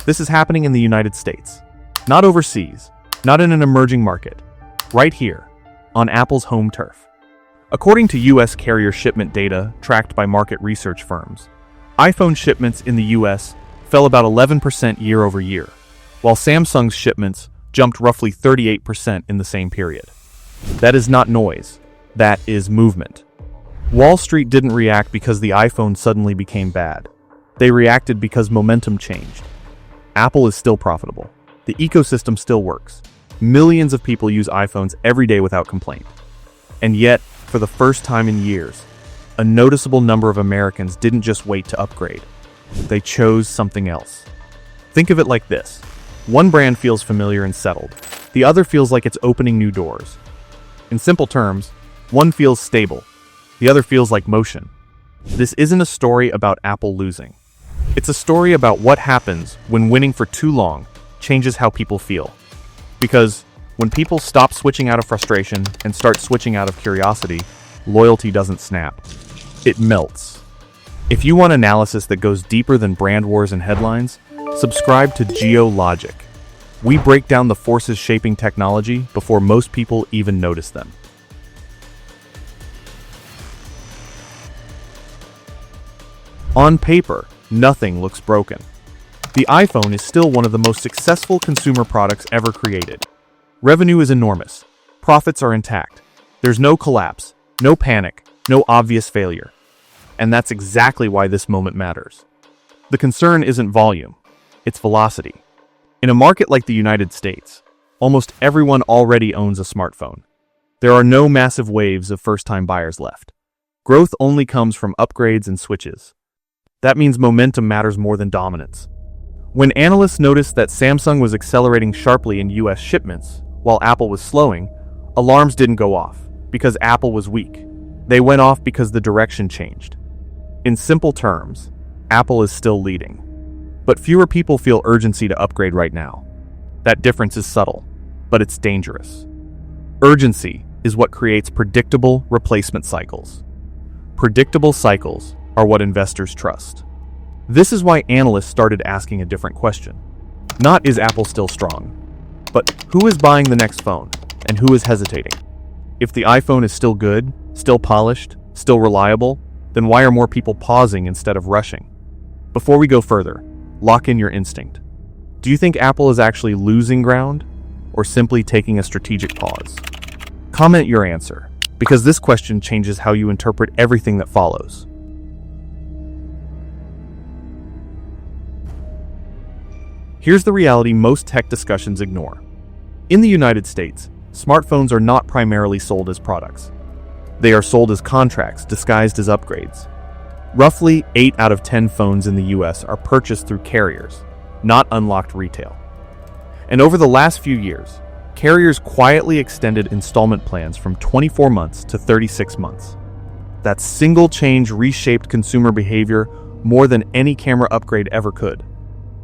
This is happening in the United States. Not overseas, not in an emerging market. Right here, on Apple's home turf. According to US carrier shipment data tracked by market research firms, iPhone shipments in the US fell about 11% year over year, while Samsung's shipments jumped roughly 38% in the same period. That is not noise, that is movement. Wall Street didn't react because the iPhone suddenly became bad. They reacted because momentum changed. Apple is still profitable. The ecosystem still works. Millions of people use iPhones every day without complaint. And yet, for the first time in years, a noticeable number of Americans didn't just wait to upgrade. They chose something else. Think of it like this. One brand feels familiar and settled. The other feels like it's opening new doors. In simple terms, one feels stable. The other feels like motion. This isn't a story about Apple losing. It's a story about what happens when winning for too long changes how people feel. Because when people stop switching out of frustration and start switching out of curiosity, loyalty doesn't snap. It melts. If you want analysis that goes deeper than brand wars and headlines, subscribe to Geologic. We break down the forces shaping technology before most people even notice them. On paper, nothing looks broken. The iPhone is still one of the most successful consumer products ever created. Revenue is enormous. Profits are intact. There's no collapse, no panic, no obvious failure. And that's exactly why this moment matters. The concern isn't volume, it's velocity. In a market like the United States, almost everyone already owns a smartphone. There are no massive waves of first-time buyers left. Growth only comes from upgrades and switches. That means momentum matters more than dominance. When analysts noticed that Samsung was accelerating sharply in US shipments, while Apple was slowing, alarms didn't go off because Apple was weak. They went off because the direction changed. In simple terms, Apple is still leading. But fewer people feel urgency to upgrade right now. That difference is subtle, but it's dangerous. Urgency is what creates predictable replacement cycles. Predictable cycles are what investors trust. This is why analysts started asking a different question. Not is Apple still strong, but who is buying the next phone and who is hesitating? If the iPhone is still good, still polished, still reliable, then why are more people pausing instead of rushing? Before we go further, lock in your instinct. Do you think Apple is actually losing ground or simply taking a strategic pause? Comment your answer, because this question changes how you interpret everything that follows. Here's the reality most tech discussions ignore. In the United States, smartphones are not primarily sold as products. They are sold as contracts disguised as upgrades. Roughly 8 out of 10 phones in the US are purchased through carriers, not unlocked retail. And over the last few years, carriers quietly extended installment plans from 24 months to 36 months. That single change reshaped consumer behavior more than any camera upgrade ever could.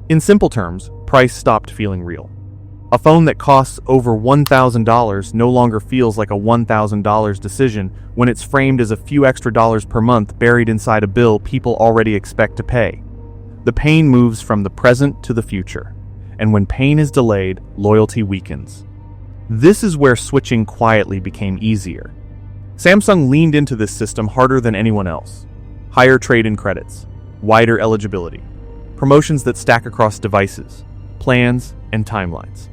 In simple terms, price stopped feeling real. A phone that costs over $1,000 no longer feels like a $1,000 decision when it's framed as a few extra dollars per month buried inside a bill people already expect to pay. The pain moves from the present to the future, and when pain is delayed, loyalty weakens. This is where switching quietly became easier. Samsung leaned into this system harder than anyone else. Higher trade-in credits, wider eligibility, promotions that stack across devices, plans, and timelines.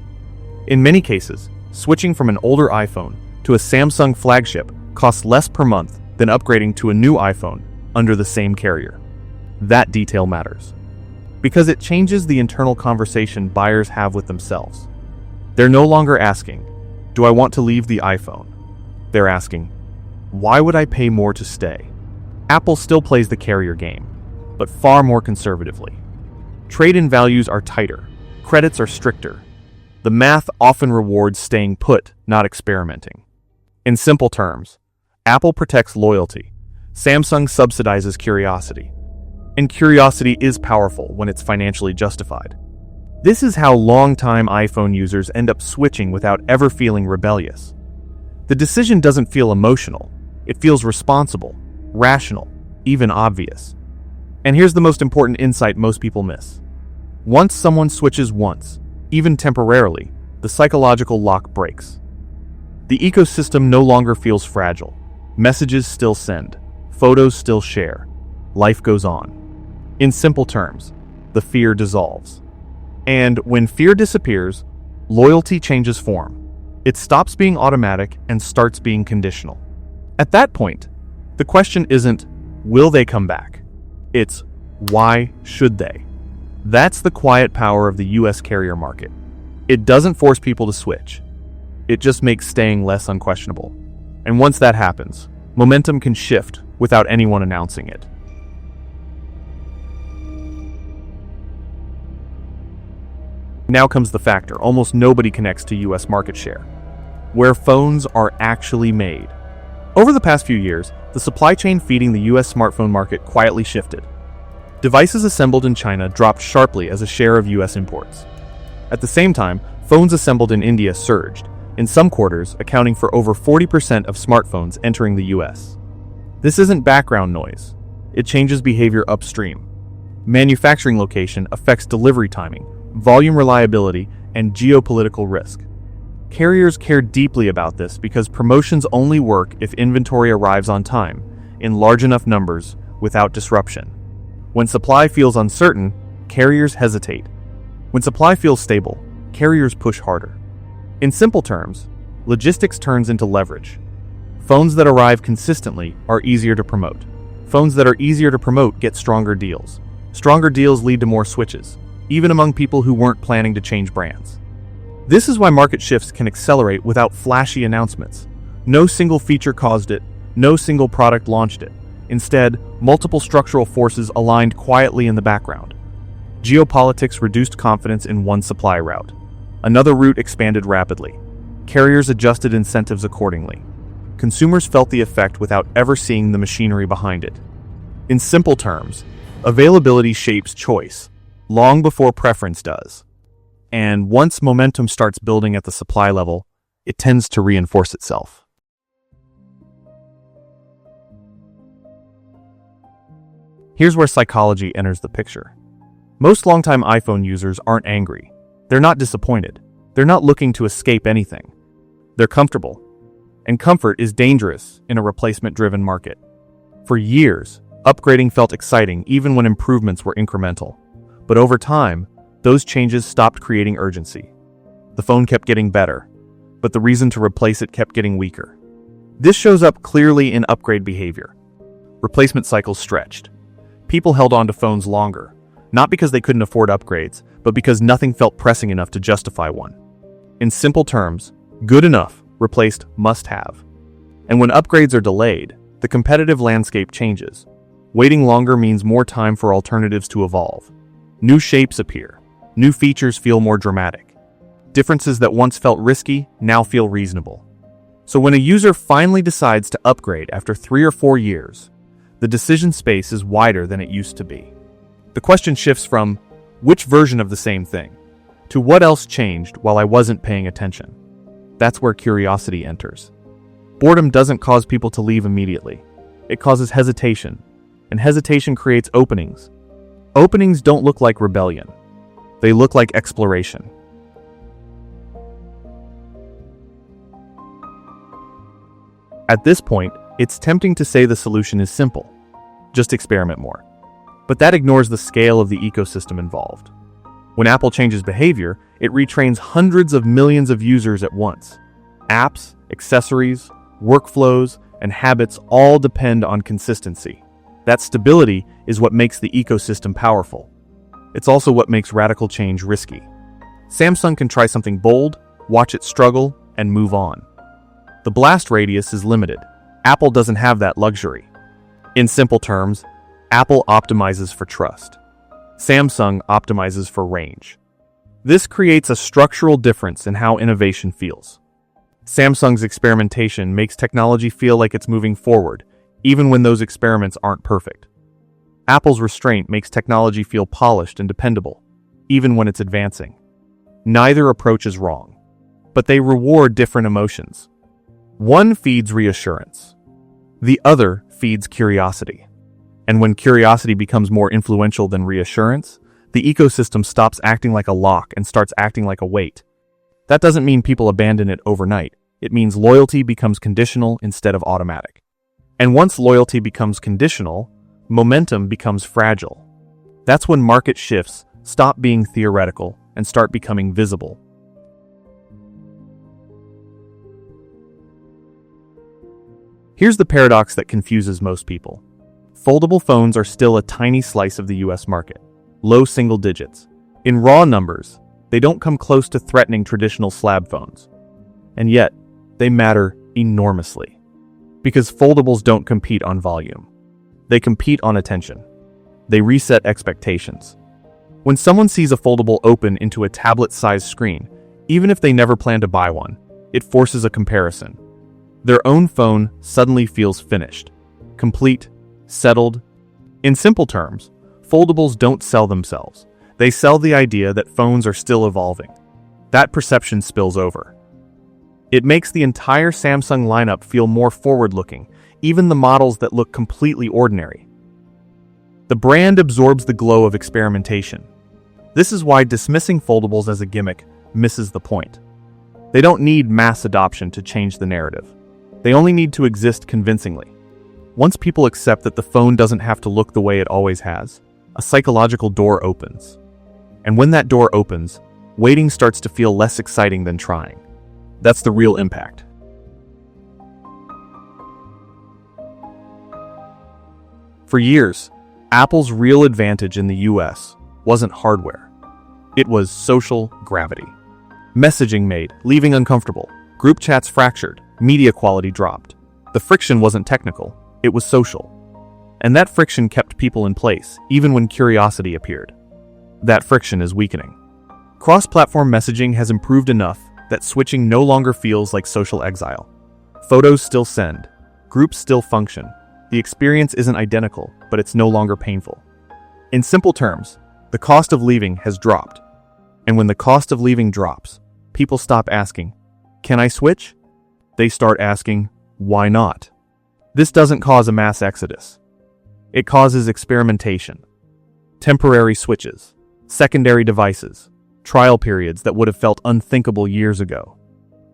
In many cases, switching from an older iPhone to a Samsung flagship costs less per month than upgrading to a new iPhone under the same carrier. That detail matters, because it changes the internal conversation buyers have with themselves. They're no longer asking, "Do I want to leave the iPhone?" They're asking, "Why would I pay more to stay?" Apple still plays the carrier game, but far more conservatively. Trade-in values are tighter, credits are stricter. The math often rewards staying put, not experimenting. In simple terms, Apple protects loyalty, Samsung subsidizes curiosity. And curiosity is powerful when it's financially justified. This is how long-time iPhone users end up switching without ever feeling rebellious. The decision doesn't feel emotional, it feels responsible, rational, even obvious. And here's the most important insight most people miss. Once someone switches once, even temporarily, the psychological lock breaks. The ecosystem no longer feels fragile. Messages still send, photos still share, life goes on. In simple terms, the fear dissolves. And when fear disappears, loyalty changes form. It stops being automatic and starts being conditional. At that point, the question isn't, will they come back? It's, why should they? That's the quiet power of the US carrier market. It doesn't force people to switch. It just makes staying less unquestionable. And once that happens, momentum can shift without anyone announcing it. Now comes the factor almost nobody connects to US market share: where phones are actually made. Over the past few years, the supply chain feeding the US smartphone market quietly shifted. Devices assembled in China dropped sharply as a share of US imports. At the same time, phones assembled in India surged, in some quarters accounting for over 40% of smartphones entering the US. This isn't background noise. It changes behavior upstream. Manufacturing location affects delivery timing, volume reliability, and geopolitical risk. Carriers care deeply about this because promotions only work if inventory arrives on time, in large enough numbers, without disruption. When supply feels uncertain, carriers hesitate. When supply feels stable, carriers push harder. In simple terms, logistics turns into leverage. Phones that arrive consistently are easier to promote. Phones that are easier to promote get stronger deals. Stronger deals lead to more switches, even among people who weren't planning to change brands. This is why market shifts can accelerate without flashy announcements. No single feature caused it, no single product launched it. Instead, multiple structural forces aligned quietly in the background. Geopolitics reduced confidence in one supply route. Another route expanded rapidly. Carriers adjusted incentives accordingly. Consumers felt the effect without ever seeing the machinery behind it. In simple terms, availability shapes choice, long before preference does. And once momentum starts building at the supply level, it tends to reinforce itself. Here's where psychology enters the picture. Most longtime iPhone users aren't angry. They're not disappointed. They're not looking to escape anything. They're comfortable. And comfort is dangerous in a replacement-driven market. For years, upgrading felt exciting even when improvements were incremental. But over time, those changes stopped creating urgency. The phone kept getting better, but the reason to replace it kept getting weaker. This shows up clearly in upgrade behavior. Replacement cycles stretched. People held on to phones longer, not because they couldn't afford upgrades, but because nothing felt pressing enough to justify one. In simple terms, good enough replaced must-have. And when upgrades are delayed, the competitive landscape changes. Waiting longer means more time for alternatives to evolve. New shapes appear. New features feel more dramatic. Differences that once felt risky now feel reasonable. So when a user finally decides to upgrade after 3 or 4 years, the decision space is wider than it used to be. The question shifts from, which version of the same thing, to what else changed while I wasn't paying attention. That's where curiosity enters. Boredom doesn't cause people to leave immediately. It causes hesitation, and hesitation creates openings. Openings don't look like rebellion. They look like exploration. At this point, it's tempting to say the solution is simple. Just experiment more. But that ignores the scale of the ecosystem involved. When Apple changes behavior, it retrains hundreds of millions of users at once. Apps, accessories, workflows, and habits all depend on consistency. That stability is what makes the ecosystem powerful. It's also what makes radical change risky. Samsung can try something bold, watch it struggle, and move on. The blast radius is limited. Apple doesn't have that luxury. In simple terms, Apple optimizes for trust. Samsung optimizes for range. This creates a structural difference in how innovation feels. Samsung's experimentation makes technology feel like it's moving forward, even when those experiments aren't perfect. Apple's restraint makes technology feel polished and dependable, even when it's advancing. Neither approach is wrong, but they reward different emotions. One feeds reassurance. The other feeds curiosity. And when curiosity becomes more influential than reassurance, The ecosystem stops acting like a lock and starts acting like a weight. That doesn't mean people abandon it overnight. It means loyalty becomes conditional instead of automatic. And once loyalty becomes conditional, momentum becomes fragile. That's when market shifts stop being theoretical and start becoming visible. Here's the paradox that confuses most people. Foldable phones are still a tiny slice of the US market, low single digits. In raw numbers, they don't come close to threatening traditional slab phones. And yet, they matter enormously. Because foldables don't compete on volume. They compete on attention. They reset expectations. When someone sees a foldable open into a tablet-sized screen, even if they never plan to buy one, it forces a comparison. Their own phone suddenly feels finished, complete, settled. In simple terms, foldables don't sell themselves. They sell the idea that phones are still evolving. That perception spills over. It makes the entire Samsung lineup feel more forward-looking, even the models that look completely ordinary. The brand absorbs the glow of experimentation. This is why dismissing foldables as a gimmick misses the point. They don't need mass adoption to change the narrative. They only need to exist convincingly. Once people accept that the phone doesn't have to look the way it always has, a psychological door opens. And when that door opens, waiting starts to feel less exciting than trying. That's the real impact. For years, Apple's real advantage in the US wasn't hardware. It was social gravity. Messaging made leaving uncomfortable, group chats fractured, media quality dropped. The friction wasn't technical, it was social. And that friction kept people in place, even when curiosity appeared. That friction is weakening. Cross-platform messaging has improved enough that switching no longer feels like social exile. Photos still send, groups still function. The experience isn't identical, but it's no longer painful. In simple terms, the cost of leaving has dropped. And when the cost of leaving drops, people stop asking, "Can I switch?" They start asking, "Why not?" This doesn't cause a mass exodus. It causes experimentation. Temporary switches, secondary devices, trial periods that would have felt unthinkable years ago.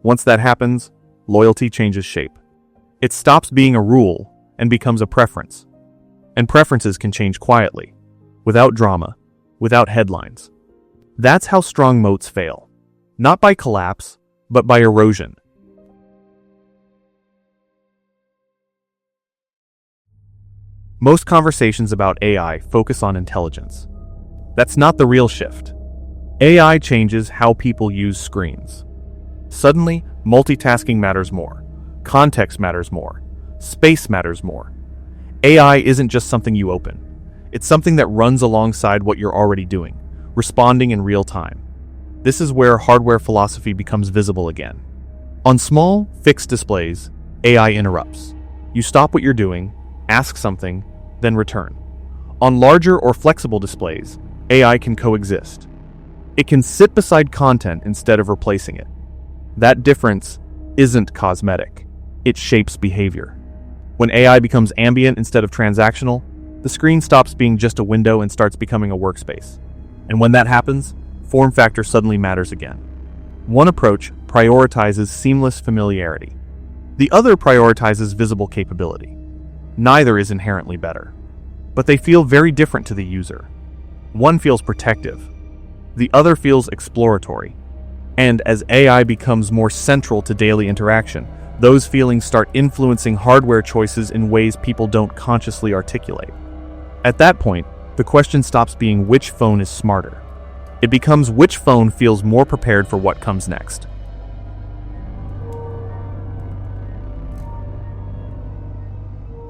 Once that happens, loyalty changes shape. It stops being a rule and becomes a preference. And preferences can change quietly, without drama, without headlines. That's how strong moats fail. Not by collapse, but by erosion. Most conversations about AI focus on intelligence. That's not the real shift. AI changes how people use screens. Suddenly, multitasking matters more. Context matters more. Space matters more. AI isn't just something you open. It's something that runs alongside what you're already doing, responding in real time. This is where hardware philosophy becomes visible again. On small, fixed displays, AI interrupts. You stop what you're doing, ask something, then return. On larger or flexible displays, AI can coexist. It can sit beside content instead of replacing it. That difference isn't cosmetic. It shapes behavior. When AI becomes ambient instead of transactional, the screen stops being just a window and starts becoming a workspace. And when that happens, form factor suddenly matters again. One approach prioritizes seamless familiarity. The other prioritizes visible capability. Neither is inherently better, but they feel very different to the user. One feels protective. The other feels exploratory. And as AI becomes more central to daily interaction, those feelings start influencing hardware choices in ways people don't consciously articulate. At that point, the question stops being which phone is smarter. It becomes which phone feels more prepared for what comes next.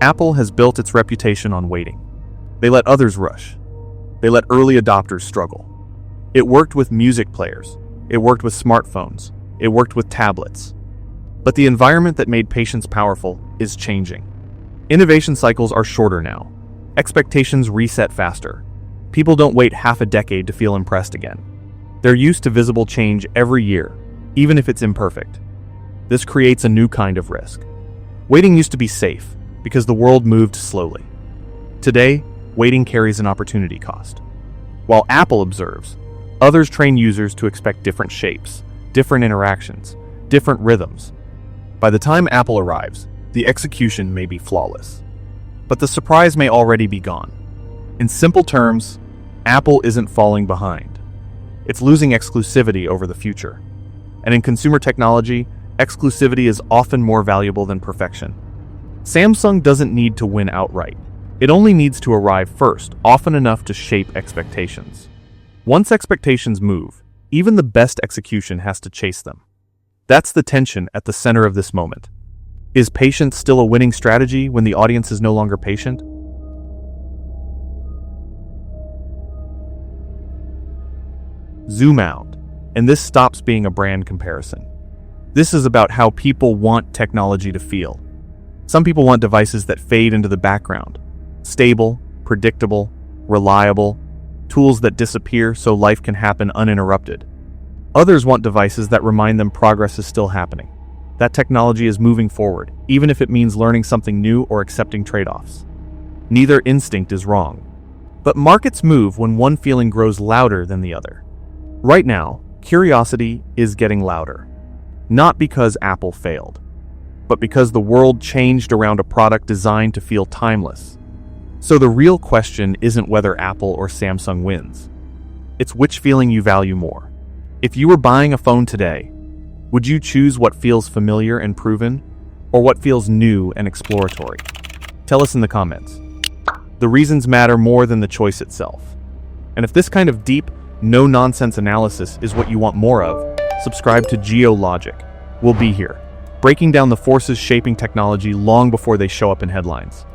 Apple has built its reputation on waiting. They let others rush. They let early adopters struggle. It worked with music players. It worked with smartphones. It worked with tablets. But the environment that made patience powerful is changing. Innovation cycles are shorter now. Expectations reset faster. People don't wait half a decade to feel impressed again. They're used to visible change every year, even if it's imperfect. This creates a new kind of risk. Waiting used to be safe because the world moved slowly. Today, waiting carries an opportunity cost. While Apple observes, others train users to expect different shapes, different interactions, different rhythms. By the time Apple arrives, the execution may be flawless, but the surprise may already be gone. In simple terms, Apple isn't falling behind. It's losing exclusivity over the future. And in consumer technology, exclusivity is often more valuable than perfection. Samsung doesn't need to win outright. It only needs to arrive first, often enough to shape expectations. Once expectations move, even the best execution has to chase them. That's the tension at the center of this moment. Is patience still a winning strategy when the audience is no longer patient? Zoom out, and this stops being a brand comparison. This is about how people want technology to feel. Some people want devices that fade into the background. Stable, predictable, reliable, tools that disappear so life can happen uninterrupted. Others want devices that remind them progress is still happening. That technology is moving forward, even if it means learning something new or accepting trade-offs. Neither instinct is wrong. But markets move when one feeling grows louder than the other. Right now, curiosity is getting louder. Not because Apple failed, but because the world changed around a product designed to feel timeless. So the real question isn't whether Apple or Samsung wins. It's which feeling you value more. If you were buying a phone today, would you choose what feels familiar and proven, or what feels new and exploratory? Tell us in the comments. The reasons matter more than the choice itself. And if this kind of deep, no-nonsense analysis is what you want more of, subscribe to GeoLogic. We'll be here, breaking down the forces shaping technology long before they show up in headlines.